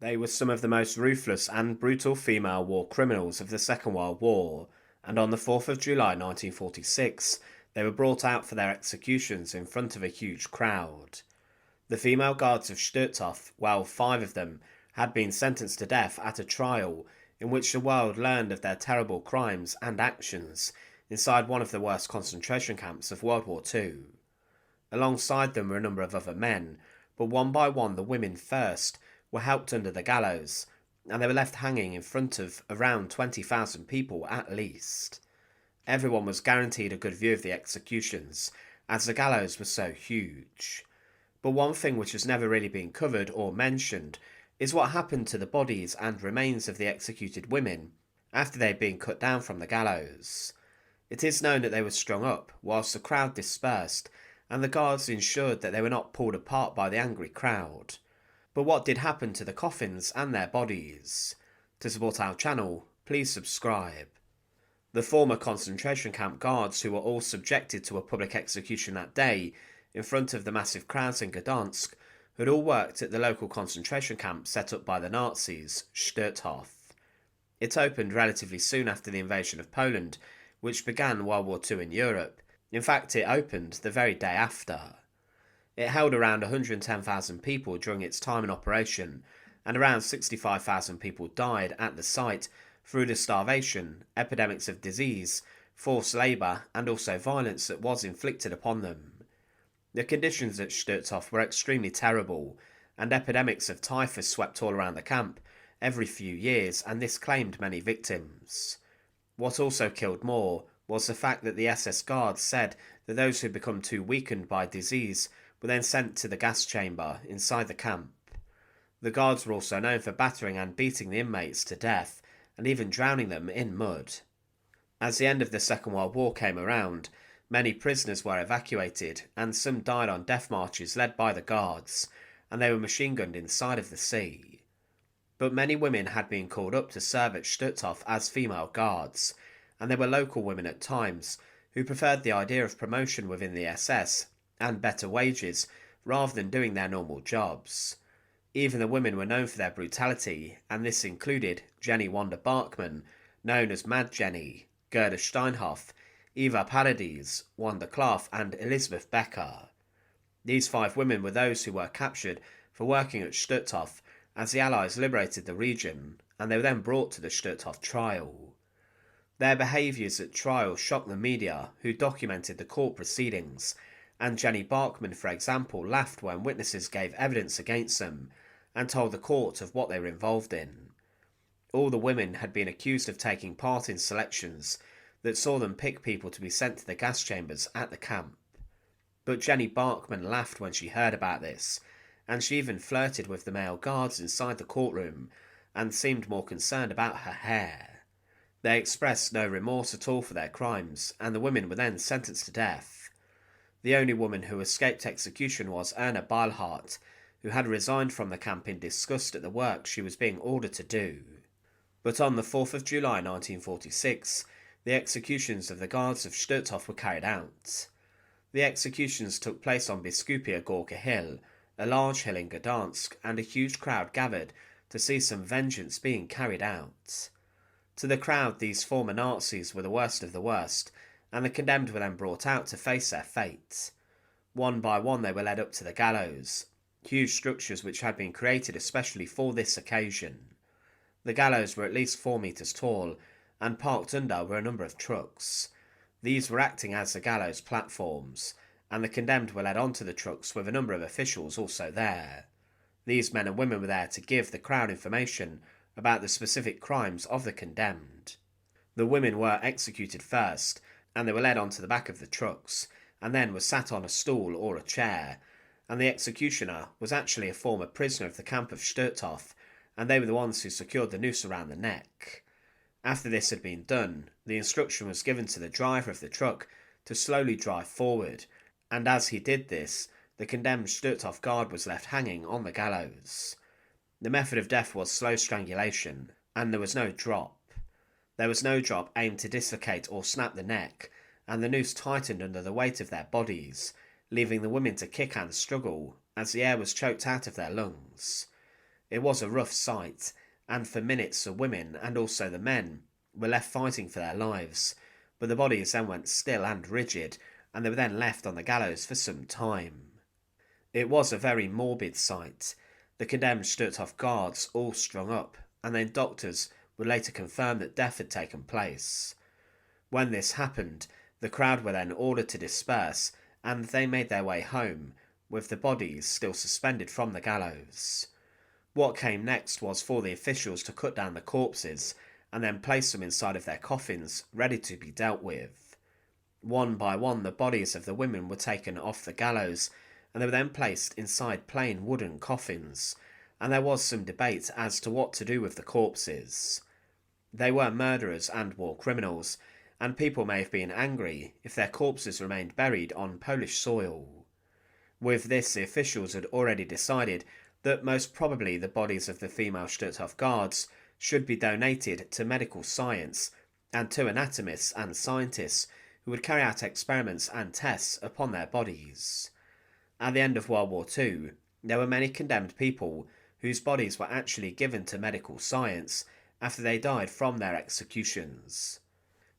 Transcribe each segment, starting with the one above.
They were some of the most ruthless and brutal female war criminals of the Second World War, and on the 4th of July 1946, they were brought out for their executions in front of a huge crowd. The female guards of Stutthof, well, 5 of them, had been sentenced to death at a trial in which the world learned of their terrible crimes and actions inside one of the worst concentration camps of World War II. Alongside them were a number of other men, but one by one the women first were helped under the gallows, and they were left hanging in front of around 20,000 people at least. Everyone was guaranteed a good view of the executions, as the gallows were so huge. But one thing which has never really been covered or mentioned is what happened to the bodies and remains of the executed women after they had been cut down from the gallows. It is known that they were strung up whilst the crowd dispersed, and the guards ensured that they were not pulled apart by the angry crowd. But what did happen to the coffins and their bodies? To support our channel, please subscribe. The former concentration camp guards, who were all subjected to a public execution that day in front of the massive crowds in Gdansk, had all worked at the local concentration camp set up by the Nazis, Stutthof. It opened relatively soon after the invasion of Poland, which began World War II in Europe. In fact, it opened the very day after. It held around 110,000 people during its time in operation, and around 65,000 people died at the site through the starvation, epidemics of disease, forced labour, and also violence that was inflicted upon them. The conditions at Stutthof were extremely terrible, and epidemics of typhus swept all around the camp every few years, and this claimed many victims. What also killed more was the fact that the SS guards said that those who had become too weakened by disease were then sent to the gas chamber inside the camp. The guards were also known for battering and beating the inmates to death, and even drowning them in mud. As the end of the Second World War came around, many prisoners were evacuated, and some died on death marches led by the guards, and they were machine gunned inside of the sea. But many women had been called up to serve at Stutthof as female guards, and there were local women at times who preferred the idea of promotion within the SS and better wages rather than doing their normal jobs. Even the women were known for their brutality, and this included Jenny Wanda Bachmann, known as Mad Jenny, Gerda Steinhoff, Eva Paradis, Wanda Clark, and Elizabeth Becker. These 5 women were those who were captured for working at Stutthof as the Allies liberated the region, and they were then brought to the Stutthof trial. Their behaviours at trial shocked the media, who documented the court proceedings, and Jenny Bachmann, for example, laughed when witnesses gave evidence against them and told the court of what they were involved in. All the women had been accused of taking part in selections that saw them pick people to be sent to the gas chambers at the camp. But Jenny Bachmann laughed when she heard about this, and she even flirted with the male guards inside the courtroom and seemed more concerned about her hair. They expressed no remorse at all for their crimes, and the women were then sentenced to death. The only woman who escaped execution was Erna Beilhardt, who had resigned from the camp in disgust at the work she was being ordered to do. But on the 4th of July 1946, the executions of the guards of Stutthof were carried out. The executions took place on Biskupia Gorka Hill, a large hill in Gdansk, and a huge crowd gathered to see some vengeance being carried out. To the crowd, these former Nazis were the worst of the worst, and the condemned were then brought out to face their fate. One by one they were led up to the gallows, huge structures which had been created especially for this occasion. The gallows were at least 4 metres tall, and parked under were a number of trucks. These were acting as the gallows platforms, and the condemned were led onto the trucks with a number of officials also there. These men and women were there to give the crowd information about the specific crimes of the condemned. The women were executed first, and they were led onto the back of the trucks, and then were sat on a stool or a chair, and the executioner was actually a former prisoner of the camp of Stutthof, and they were the ones who secured the noose around the neck. After this had been done, the instruction was given to the driver of the truck to slowly drive forward, and as he did this, the condemned Stutthof guard was left hanging on the gallows. The method of death was slow strangulation, and there was no drop. There was no drop aimed to dislocate or snap the neck, and the noose tightened under the weight of their bodies, leaving the women to kick and struggle as the air was choked out of their lungs. It was a rough sight, and for minutes the women and also the men were left fighting for their lives, but the bodies then went still and rigid, and they were then left on the gallows for some time. It was a very morbid sight. The condemned Stutthof guards all strung up, and then doctors would later confirm that death had taken place. When this happened, the crowd were then ordered to disperse, and they made their way home, with the bodies still suspended from the gallows. What came next was for the officials to cut down the corpses and then place them inside of their coffins, ready to be dealt with. One by one, the bodies of the women were taken off the gallows, and they were then placed inside plain wooden coffins, and there was some debate as to what to do with the corpses. They were murderers and war criminals, and people may have been angry if their corpses remained buried on Polish soil. With this, the officials had already decided that most probably the bodies of the female Stutthof guards should be donated to medical science and to anatomists and scientists who would carry out experiments and tests upon their bodies. At the end of World War II, there were many condemned people whose bodies were actually given to medical science after they died from their executions.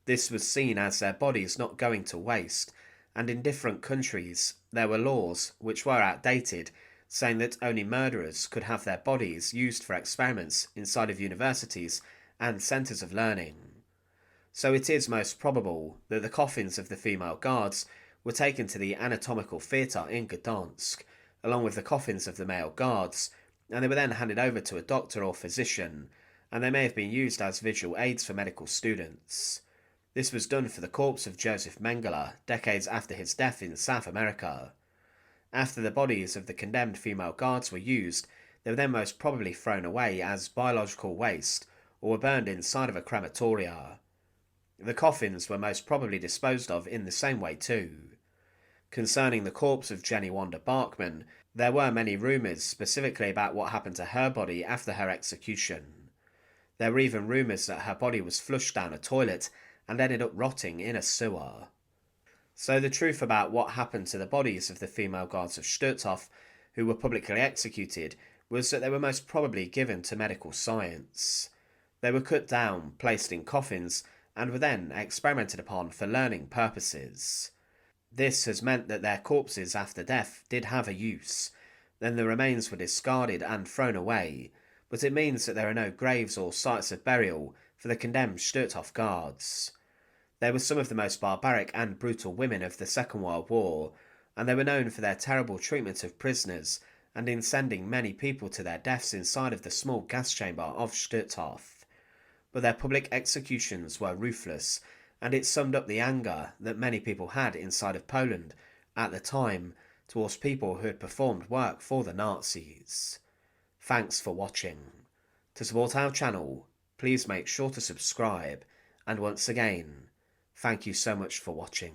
This was seen as their bodies not going to waste, and in different countries there were laws which were outdated, saying that only murderers could have their bodies used for experiments inside of universities and centres of learning. So it is most probable that the coffins of the female guards were taken to the anatomical theatre in Gdansk, along with the coffins of the male guards, and they were then handed over to a doctor or physician, and they may have been used as visual aids for medical students. This was done for the corpse of Joseph Mengele decades after his death in South America. After the bodies of the condemned female guards were used, they were then most probably thrown away as biological waste or were burned inside of a crematoria. The coffins were most probably disposed of in the same way too. Concerning the corpse of Jenny Wanda Bachmann, there were many rumours specifically about what happened to her body after her execution. There were even rumours that her body was flushed down a toilet and ended up rotting in a sewer. So the truth about what happened to the bodies of the female guards of Stutthof, who were publicly executed, was that they were most probably given to medical science. They were cut down, placed in coffins, and were then experimented upon for learning purposes. This has meant that their corpses after death did have a use, then the remains were discarded and thrown away, but it means that there are no graves or sites of burial for the condemned Stutthof guards. They were some of the most barbaric and brutal women of the Second World War, and they were known for their terrible treatment of prisoners and in sending many people to their deaths inside of the small gas chamber of Stutthof. But their public executions were ruthless, and it summed up the anger that many people had inside of Poland at the time towards people who had performed work for the Nazis. Thanks for watching. To support our channel, please make sure to subscribe, and once again, thank you so much for watching.